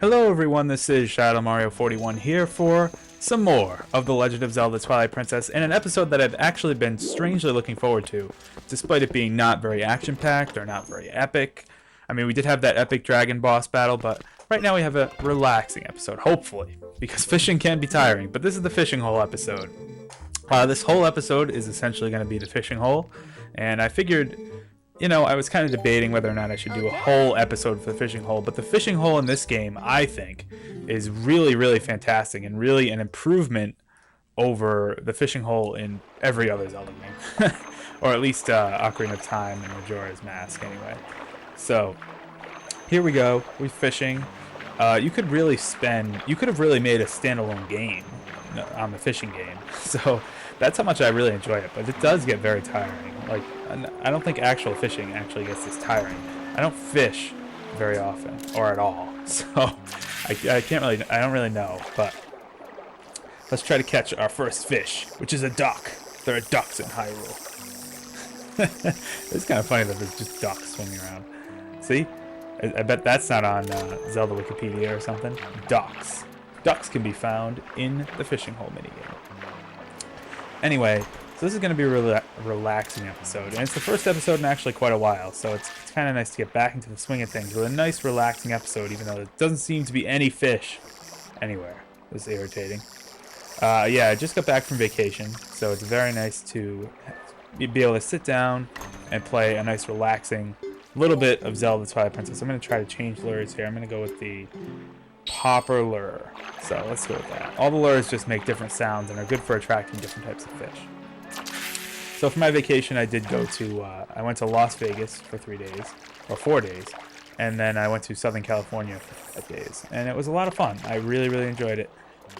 Hello everyone, this is ShadowMario41 here for some more of The Legend of Zelda Twilight Princess, and an episode that I've actually been strangely looking forward to, despite it being not very action-packed or not very epic. I mean, we did have that epic dragon boss battle, but right now we have a relaxing episode, hopefully, because fishing can be tiring, but this is the fishing hole episode. This whole episode is essentially going to be the fishing hole, and I figured, you know, I was kind of debating whether or not I should do a whole episode for the fishing hole, but the fishing hole in this game, I think, is really fantastic and really an improvement over the fishing hole in every other Zelda game. Or at least Ocarina of Time and Majora's Mask, anyway. So, here we go. We're fishing. You could have really made a standalone game on the fishing game. So, that's how much I really enjoy it, but it does get very tiring. Like, I don't think actual fishing actually gets this tiring. I don't fish very often, or at all, so I don't really know, but let's try to catch our first fish, which is a duck. There are ducks in Hyrule. It's kind of funny that there's just ducks swimming around. See? I bet that's not on Zelda Wikipedia or something. Ducks. Ducks can be found in the fishing hole minigame. Anyway, so this is going to be a really relaxing episode, and it's the first episode in actually quite a while, so it's kind of nice to get back into the swing of things with a nice relaxing episode, even though there doesn't seem to be any fish anywhere. This is irritating. Yeah, I just got back from vacation, so it's very nice to be able to sit down and play a nice relaxing little bit of Zelda Twilight Princess. I'm going to try to change lures here. I'm going to go with the popper lure. So let's go with that. All the lures just make different sounds and are good for attracting different types of fish. So for my vacation, I did go to, I went to Las Vegas for 3 days, or 4 days, and then I went to Southern California for 5 days, and it was a lot of fun. I really enjoyed it.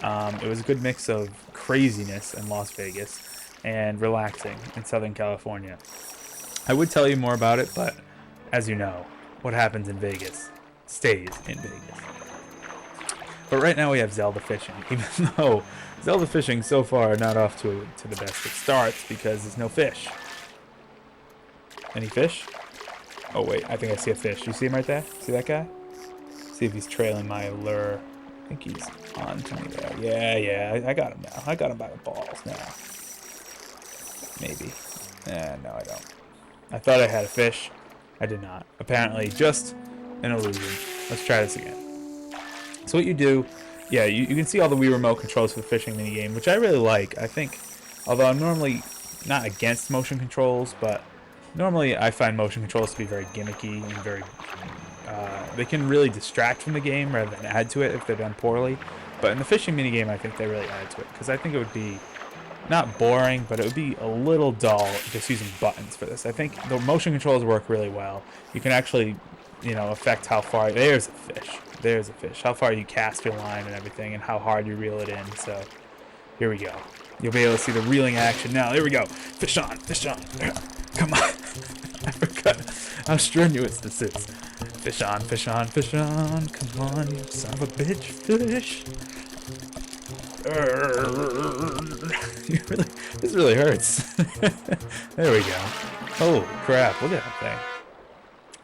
It was a good mix of craziness in Las Vegas and relaxing in Southern California. I would tell you more about it, but as you know, what happens in Vegas stays in Vegas. But right now we have Zelda fishing, even though Zelda fishing so far are not off to the best of starts because there's no fish. Any fish? Oh wait, I think I see a fish. You see him right there? See that guy? See if he's trailing my lure. I think he's on to me there. Yeah, I got him now. I got him by the balls now. Maybe. No I don't. I thought I had a fish. I did not. Apparently just an illusion. Let's try this again. So what you do, yeah, you can see all the Wii remote controls for the fishing minigame, which I really like. I think, although I'm normally not against motion controls, but normally I find motion controls to be very gimmicky and very, they can really distract from the game rather than add to it if they're done poorly. But in the fishing minigame, I think they really add to it, because I think it would be not boring, but it would be a little dull just using buttons for this. I think the motion controls work really well. You can actually, you know, affect how far, there's a fish. There's a fish. How far you cast your line and everything, and how hard you reel it in. So, here we go. You'll be able to see the reeling action now. There we go. Fish on, fish on. Come on. I forgot how strenuous this is. Fish on, fish on, fish on. Come on, you son of a bitch. Fish. This really hurts. There we go. Holy crap! Look at that thing.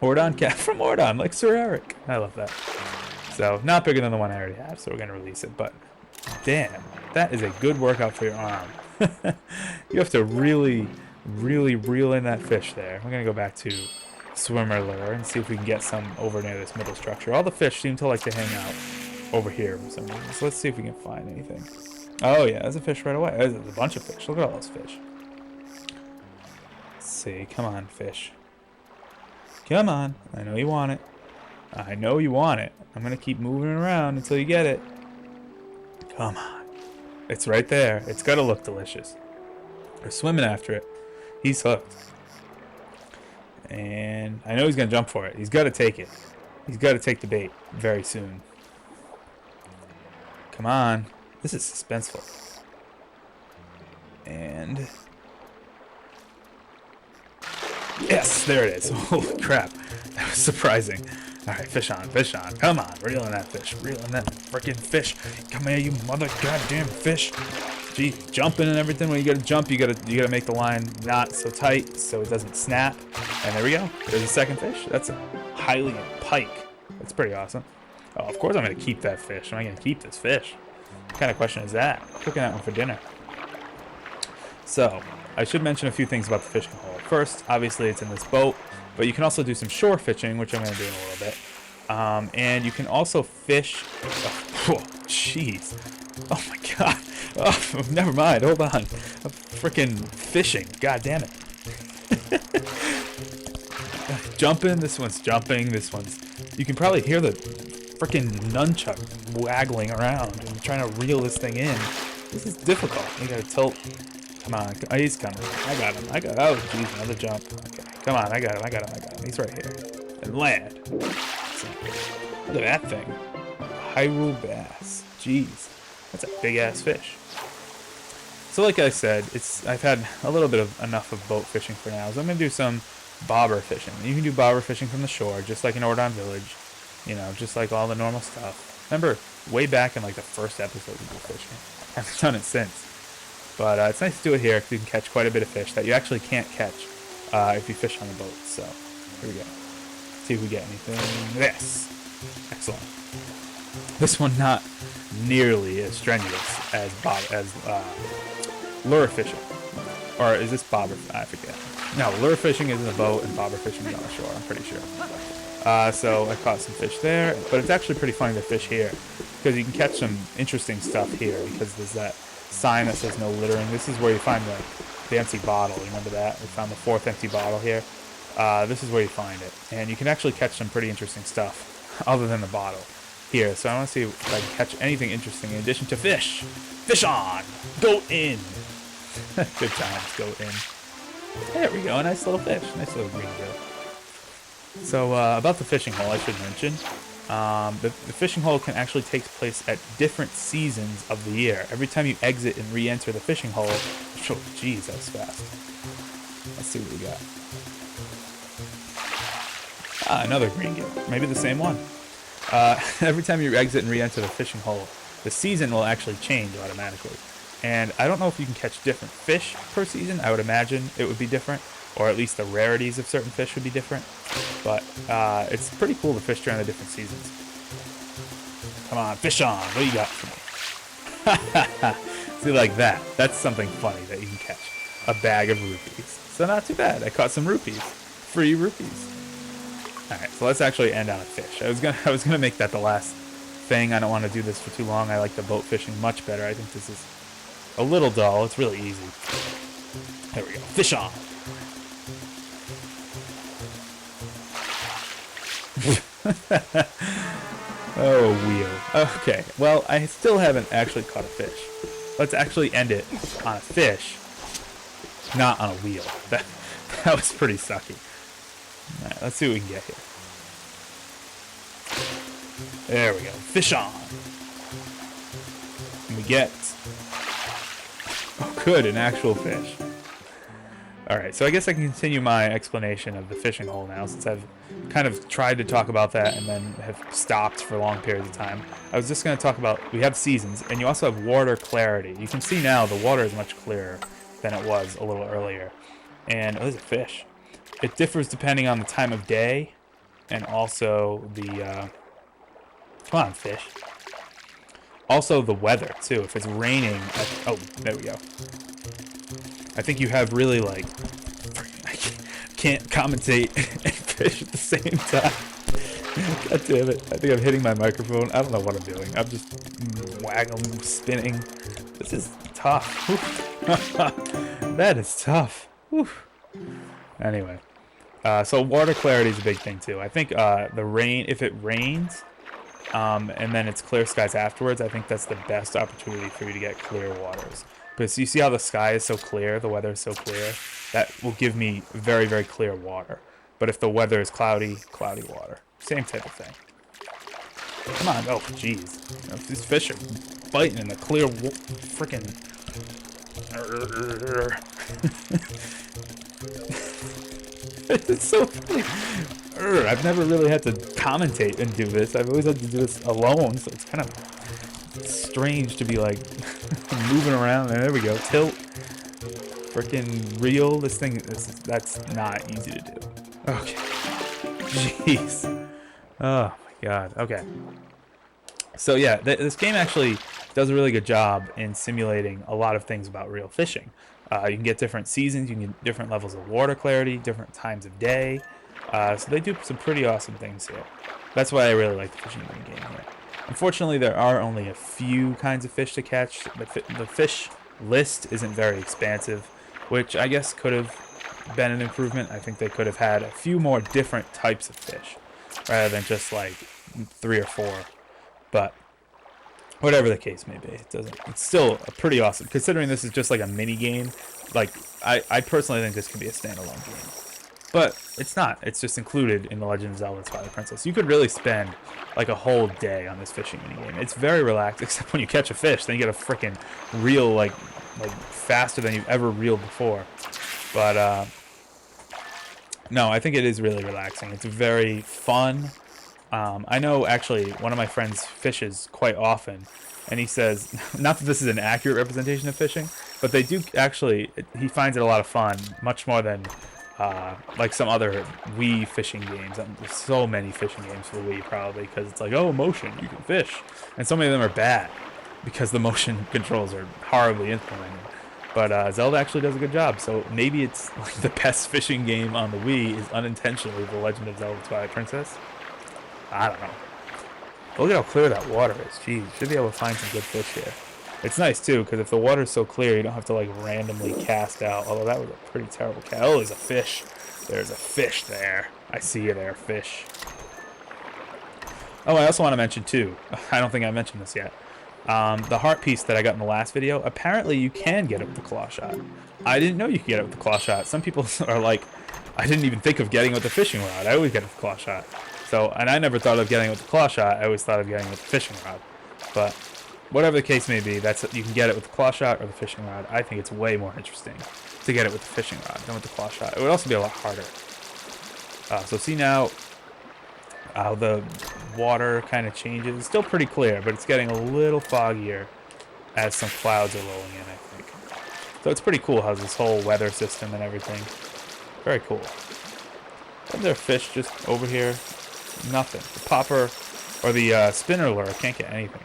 Ordon cat from Ordon, like Sir Eric. I love that. So, not bigger than the one I already have, so we're going to release it. But, damn, that is a good workout for your arm. You have to really reel in that fish there. We're going to go back to swimmer lure and see if we can get some over near this middle structure. All the fish seem to like to hang out over here for some reason. So let's see if we can find anything. Oh, yeah, there's a fish right away. There's a bunch of fish. Look at all those fish. Let's see. Come on, fish. Come on. I know you want it. I know you want it. I'm going to keep moving it around until you get it. Come on. It's right there. It's got to look delicious. We're swimming after it. He's hooked. And I know he's going to jump for it. He's got to take it. He's got to take the bait very soon. Come on. This is suspenseful. And yes, there it is. Holy crap. That was surprising. Alright, fish on, fish on. Come on, reel in that fish. Reel in that freaking fish. Come here, you mother goddamn fish. Gee, jumping and everything. When you gotta jump, you gotta make the line not so tight so it doesn't snap. And there we go. There's a second fish. That's a Hylian pike. That's pretty awesome. Oh, of course I'm going to keep that fish. Am I going to keep this fish? What kind of question is that? Cooking that one for dinner. So, I should mention a few things about the fishing hole. First, obviously it's in this boat, but you can also do some shore fishing, which I'm going to do in a little bit. And you can also fish... Oh, jeez. Oh my god. Oh, never mind. Hold on. I'm freaking fishing. God damn it. Jumping. This one's jumping. This one's... You can probably hear the freaking nunchuck waggling around and trying to reel this thing in. This is difficult. You gotta tilt. Come on. Oh, he's coming. I got him. Oh, jeez. Another jump. Okay. Come on. I got him. He's right here. And land. So, look at that thing. Hyrule bass. Jeez. That's a big ass fish. So like I said, I've had a little bit of enough of boat fishing for now. So I'm gonna do some bobber fishing. You can do bobber fishing from the shore, just like in Ordon Village. You know, just like all the normal stuff. Remember, way back in like the first episode we did fishing. I haven't done it since. But it's nice to do it here because you can catch quite a bit of fish that you actually can't catch if you fish on the boat. So here we go. See if we get anything. This. Excellent. This one not nearly as strenuous as lure fishing. Or is this bobber? I forget. No, lure fishing is in the boat and bobber fishing is on the shore, I'm pretty sure. So I caught some fish there, but it's actually pretty funny to fish here because you can catch some interesting stuff here because there's that sign that says no littering. This is where you find the empty bottle. Remember that? We found the 4th empty bottle here. This is where you find it. And you can actually catch some pretty interesting stuff other than the bottle here. So I want to see if I can catch anything interesting in addition to fish. Fish on! Go in! Good times, go in. There we go, a nice little fish. Nice little green gill. So about the fishing hole, I should mention. The fishing hole can actually take place at different seasons of the year. Every time you exit and re-enter the fishing hole... Oh, jeez, that was fast. Let's see what we got. Another green gill. Maybe the same one. Every time you exit and re-enter the fishing hole, the season will actually change automatically. And I don't know if you can catch different fish per season. I would imagine it would be different. Or at least the rarities of certain fish would be different. But it's pretty cool to fish during the different seasons. Come on, fish on. What do you got for me? See, like that. That's something funny that you can catch. A bag of rupees. So not too bad. I caught some rupees. Free rupees. Alright, so let's actually end on a fish. I was gonna make that the last thing. I don't want to do this for too long. I like the boat fishing much better. I think this is a little dull. It's really easy. There we go. Fish on. Oh, wheel. Okay, well, I still haven't actually caught a fish. Let's actually end it on a fish, not on a wheel. That was pretty sucky. Alright, let's see what we can get here. There we go. Fish on. And we get... Oh, good, an actual fish. Alright, so I guess I can continue my explanation of the fishing hole now, since I've kind of tried to talk about that and then have stopped for long periods of time. I was just going to talk about, we have seasons, and you also have water clarity. You can see now the water is much clearer than it was a little earlier. And, oh, there's a fish. It differs depending on the time of day, and also the, come on, fish. Also the weather, too. If it's raining, oh, there we go. I think you have really, like, I can't commentate and fish at the same time. God damn it. I think I'm hitting my microphone. I don't know what I'm doing. I'm just waggling, spinning. This is tough. That is tough. Whew. Anyway. So water clarity is a big thing, too. I think the rain, if it rains, and then it's clear skies afterwards, I think that's the best opportunity for you to get clear waters. Because you see how the sky is so clear, the weather is so clear, that will give me very, very clear water. But if the weather is cloudy, cloudy water. Same type of thing. Come on, oh jeez. These fish are biting in the clear frickin' It's so funny. I've never really had to commentate and do this. I've always had to do this alone, so it's kind of strange to be like moving around. And there we go. Tilt. Freaking reel. This thing, that's not easy to do. Okay. Jeez. Oh my god. Okay. So yeah, this game actually does a really good job in simulating a lot of things about real fishing. You can get different seasons, you can get different levels of water clarity, different times of day. So they do some pretty awesome things here. That's why I really like the fishing game here. Unfortunately, there are only a few kinds of fish to catch. The fish list isn't very expansive, which I guess could have been an improvement. I think they could have had a few more different types of fish rather than just like 3 or 4. But whatever the case may be, it's still a pretty awesome, considering this is just like a mini game. Like I personally think this could be a standalone game. But it's not. It's just included in the Legend of Zelda Twilight Princess. You could really spend like a whole day on this fishing minigame. It's very relaxed, except when you catch a fish, then you get a freaking reel like faster than you've ever reeled before. But no, I think it is really relaxing. It's very fun. I know actually one of my friends fishes quite often, and he says, not that this is an accurate representation of fishing, but they do actually, he finds it a lot of fun, much more than like some other Wii fishing games. There's so many fishing games for the Wii probably because it's like, oh, motion, you can fish. And so many of them are bad because the motion controls are horribly implemented. But Zelda actually does a good job, so maybe it's like the best fishing game on the Wii is unintentionally The Legend of Zelda Twilight Princess. I don't know. Look at how clear that water is. Jeez, should be able to find some good fish here. It's nice too, because if the water's so clear, you don't have to like randomly cast out. Although that was a pretty terrible cast. Oh, there's a fish. There's a fish there. I see you there, fish. Oh, I also want to mention too. I don't think I mentioned this yet. The heart piece that I got in the last video. Apparently, you can get it with the claw shot. I didn't know you could get it with the claw shot. Some people are like, I didn't even think of getting it with the fishing rod. I always get it with the claw shot. So, and I never thought of getting it with the claw shot. I always thought of getting it with the fishing rod. But whatever the case may be, you can get it with the claw shot or the fishing rod. I think it's way more interesting to get it with the fishing rod than with the claw shot. It would also be a lot harder. So see now how the water kind of changes. It's still pretty clear, but it's getting a little foggier as some clouds are rolling in, I think. So it's pretty cool how this whole weather system and everything. Very cool. Isn't there a fish just over here? Nothing. The popper or the spinner lure can't get anything.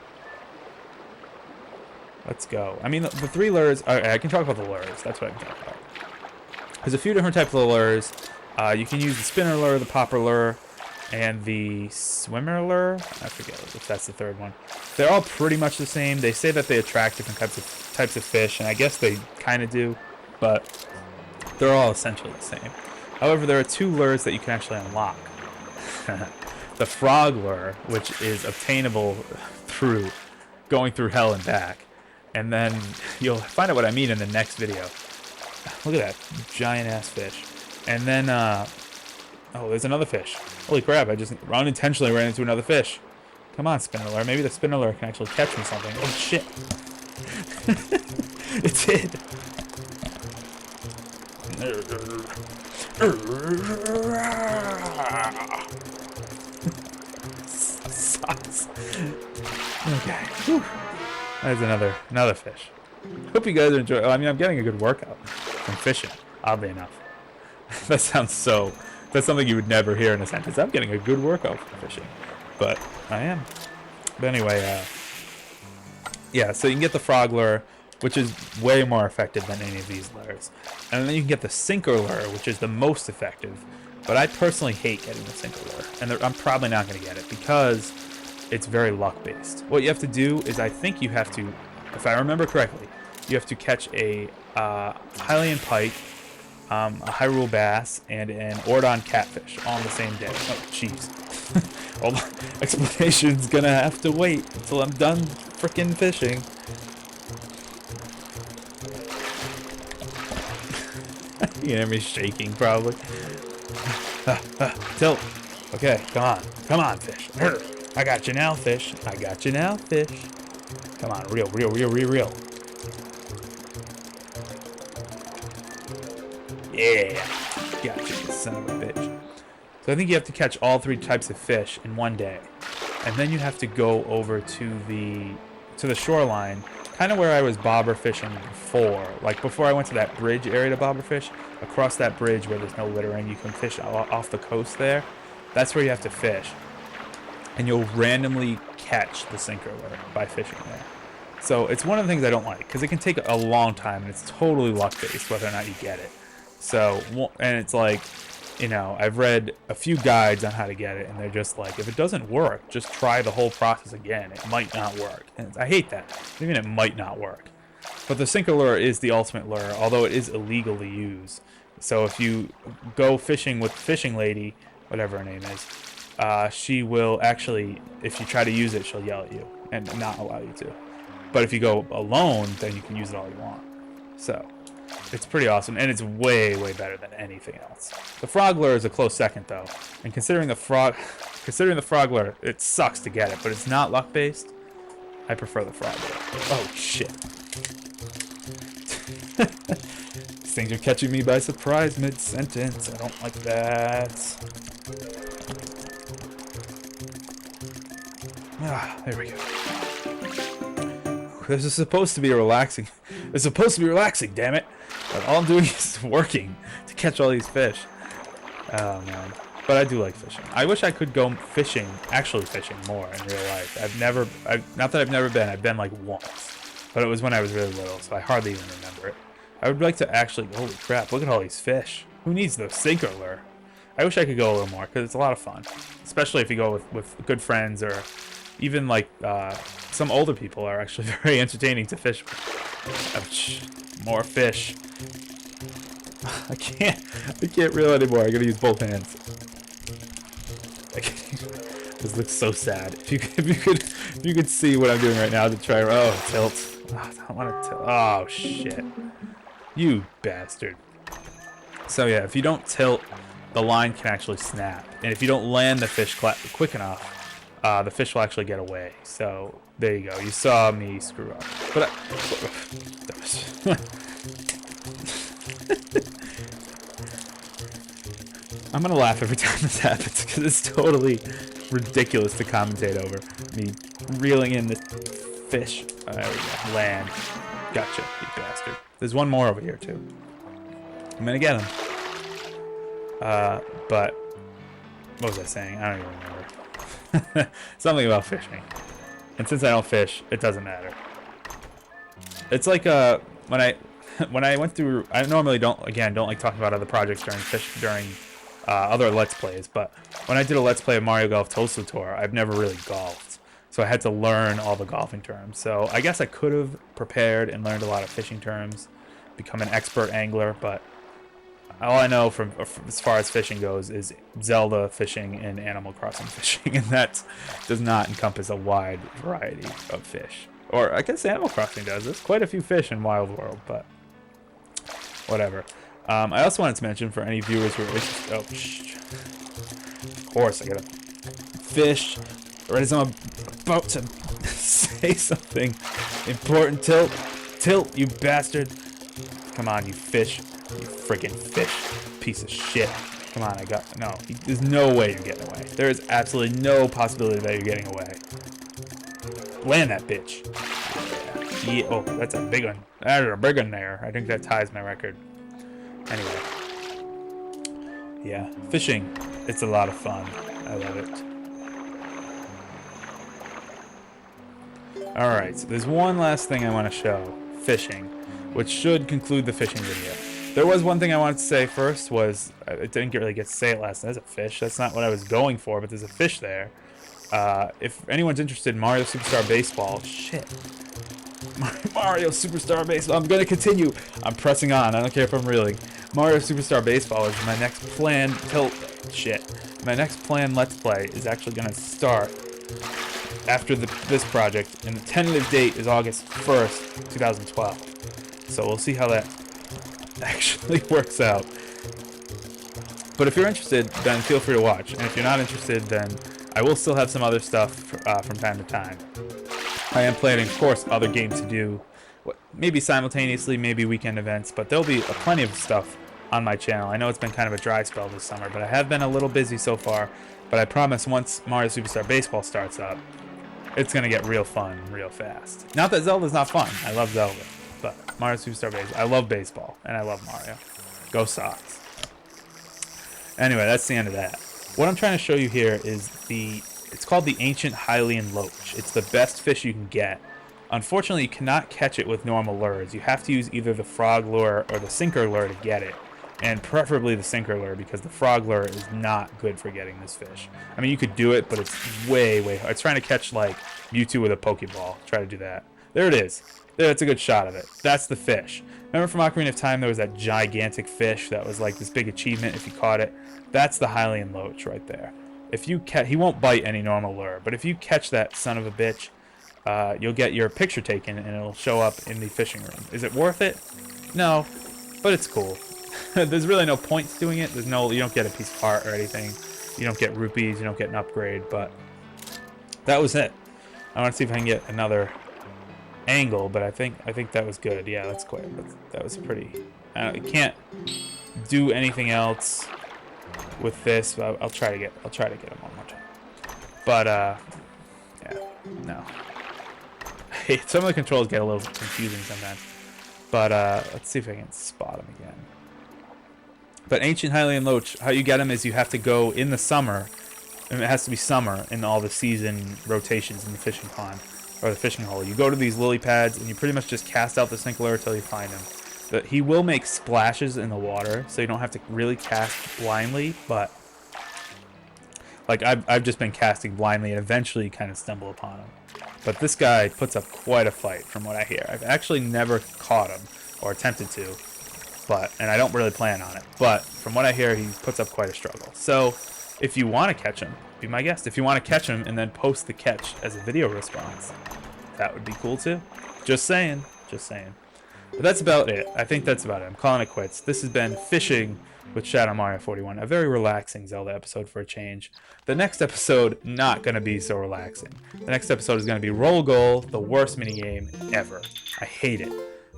Let's go. I mean, the 3 lures. I can talk about the lures. That's what I can talk about. There's a few different types of lures. You can use the spinner lure, the popper lure, and the swimmer lure. I forget if that's the 3rd one. They're all pretty much the same. They say that they attract different types of fish, and I guess they kind of do, but they're all essentially the same. However, there are 2 lures that you can actually unlock. The frog lure, which is obtainable through going through hell and back. And then you'll find out what I mean in the next video. Look at that giant-ass fish. And then, oh, there's another fish. Holy crap, I just unintentionally ran into another fish. Come on, spinner lure. Maybe the spinner lure can actually catch me something. Oh, shit. It did. Sucks. Okay. Whew. There's another fish. Hope you guys are enjoying. I mean, I'm getting a good workout from fishing. Oddly enough, that sounds so. That's something you would never hear in a sentence. I'm getting a good workout from fishing, but I am. But anyway, yeah. So you can get the frog lure, which is way more effective than any of these lures, and then you can get the sinker lure, which is the most effective. But I personally hate getting the sinker lure, and I'm probably not going to get it because it's very luck-based. What you have to do is, I think you have to, if I remember correctly, you have to catch a Hylian pike, a Hyrule bass, and an Ordon catfish all on the same day. Oh, jeez. All the explanation's gonna have to wait until I'm done frickin' fishing. You hear me shaking, probably. Tilt. Okay, come on, fish. I got you now, fish. I got you now, fish. Come on, reel. Yeah, got you, son of a bitch. So I think you have to catch all 3 types of fish in one day, and then you have to go over to the shoreline, kind of where I was bobber fishing before. Like before I went to that bridge area to bobber fish, across that bridge where there's no littering, you can fish off the coast there. That's where you have to fish. and you'll randomly catch the sinker lure by fishing there. So it's one of the things I don't like, because it can take a long time, and it's totally luck-based whether or not you get it. So, and it's like, you know, I've read a few guides on how to get it, and they're just like, if it doesn't work, just try the whole process again. It might not work. And I hate that. Even it might not work. But the sinker lure is the ultimate lure, although it is illegal to use. So if you go fishing with Fishing Lady, whatever her name is, she will actually, if you try to use it, she'll yell at you and not allow you to. But if you go alone, then you can use it all you want. So it's pretty awesome, and it's way, way better than anything else. The frog lure is a close second, though. And considering the frog lure, it sucks to get it, but it's not luck-based. I prefer the frog lure. Oh, shit. These things are catching me by surprise mid-sentence. I don't like that. Ah, there we go. This is supposed to be relaxing. It's supposed to be relaxing, damn it. But all I'm doing is working to catch all these fish. Oh, man. But I do like fishing. I wish I could go fishing, actually fishing more in real life. Not that I've never been. I've been like once. But it was when I was really little, so I hardly even remember it. I would like to actually, holy crap, look at all these fish. Who needs the sinker lure? I wish I could go a little more, because it's a lot of fun. Especially if you go with good friends, or even like some older people are actually very entertaining to fish with. Ouch. More fish. I can't reel anymore. I gotta use both hands. This looks so sad. If you could see what I'm doing right now to try. Oh, tilt. Oh, I don't want to tilt. Oh shit. You bastard. So yeah, if you don't tilt, the line can actually snap, and if you don't land the fish quick enough, the fish will actually get away. So there you go. You saw me screw up. But I'm gonna laugh every time this happens, because it's totally ridiculous to commentate over me reeling in this fish. There we go. Land. Gotcha, you bastard. There's one more over here too. I'm gonna get him. But what was I saying? I don't even remember. Something about fishing. And since I don't fish, it doesn't matter. It's like when I went through, I normally don't like talking about other projects during other Let's Plays, but when I did a Let's Play of Mario Golf Toadstool Tour, I've never really golfed. So I had to learn all the golfing terms. So I guess I could have prepared and learned a lot of fishing terms, become an expert angler, but all I know from as far as fishing goes is Zelda fishing and Animal Crossing fishing, and that does not encompass a wide variety of fish. Or I guess Animal Crossing does. There's quite a few fish in Wild World, but whatever. I also wanted to mention for any viewers who are interested. Oh, of course, I gotta fish. Right as I'm about to say something important. Tilt, you bastard. Come on, you fish. You freaking fish. Piece of shit. Come on, no. There's no way you're getting away. There is absolutely no possibility that you're getting away. Land that bitch. Yeah. Oh, that's a big one. That's a big one there. I think that ties my record. Anyway. Yeah, fishing. It's a lot of fun. I love it. Alright, so there's one last thing I want to show. Fishing. Which should conclude the fishing video. There was one thing I wanted to say first, was I didn't really get to say it last time. There's a fish. That's not what I was going for, but there's a fish there. If anyone's interested in Mario Superstar Baseball, shit. Mario Superstar Baseball. I'm going to continue. I'm pressing on. I don't care if I'm reeling. Mario Superstar Baseball is my next planned My next planned Let's Play is actually going to start after this project, and the tentative date is August 1st, 2012. So we'll see how that actually works out. But if you're interested, then feel free to watch. And if you're not interested, then I will still have some other stuff from time to time. I am planning, of course, other games to do, maybe simultaneously, maybe weekend events, but there'll be plenty of stuff on my channel. I know it's been kind of a dry spell this summer, but I have been a little busy so far. But I promise once Mario Superstar Baseball starts up, it's going to get real fun real fast. Not that Zelda's not fun. I love Zelda. But Mario Superstar Baseball. I love baseball. And I love Mario. Go Sox. Anyway, that's the end of that. What I'm trying to show you here is the It's called the Ancient Hylian Loach. It's the best fish you can get. Unfortunately, you cannot catch it with normal lures. You have to use either the frog lure or the sinker lure to get it. And preferably the sinker lure, because the frog lure is not good for getting this fish. I mean, you could do it, but it's way, way hard. It's trying to catch, like, Mewtwo with a Pokeball. Try to do that. There it is. There, that's a good shot of it. That's the fish. Remember from Ocarina of Time, there was that gigantic fish that was like this big achievement if you caught it? That's the Hylian Loach right there. If you he won't bite any normal lure, but if you catch that son of a bitch, you'll get your picture taken and it'll show up in the fishing room. Is it worth it? No, but it's cool. There's really no point to doing it. You don't get a piece of art or anything. You don't get rupees. You don't get an upgrade. But that was it. I want to see if I can get another angle, but I think that was good. Yeah, that's quite. That was pretty. You can't do anything else with this. But I'll try to get him one more time. But yeah, no. Some of the controls get a little confusing sometimes. But let's see if I can spot him again. But Ancient Hylian Loach, how you get him is you have to go in the summer, and it has to be summer in all the season rotations in the fishing pond, or the fishing hole. You go to these lily pads, and you pretty much just cast out the sinker lure until you find him. But he will make splashes in the water, so you don't have to really cast blindly, but like I've just been casting blindly and eventually kind of stumble upon him. But this guy puts up quite a fight from what I hear. I've actually never caught him, or attempted to. And I don't really plan on it. But from what I hear, he puts up quite a struggle. So if you want to catch him, be my guest. If you want to catch him and then post the catch as a video response, that would be cool too. Just saying. Just saying. But that's about it. I think that's about it. I'm calling it quits. This has been Fishing with ShadowMario41. A very relaxing Zelda episode for a change. The next episode, not going to be so relaxing. The next episode is going to be Roll Goal, the worst minigame ever. I hate it.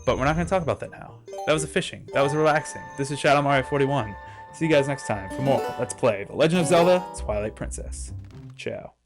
But we're not going to talk about that now. That was a fishing. That was relaxing. This is ShadowMario41. See you guys next time for more Let's Play The Legend of Zelda Twilight Princess. Ciao.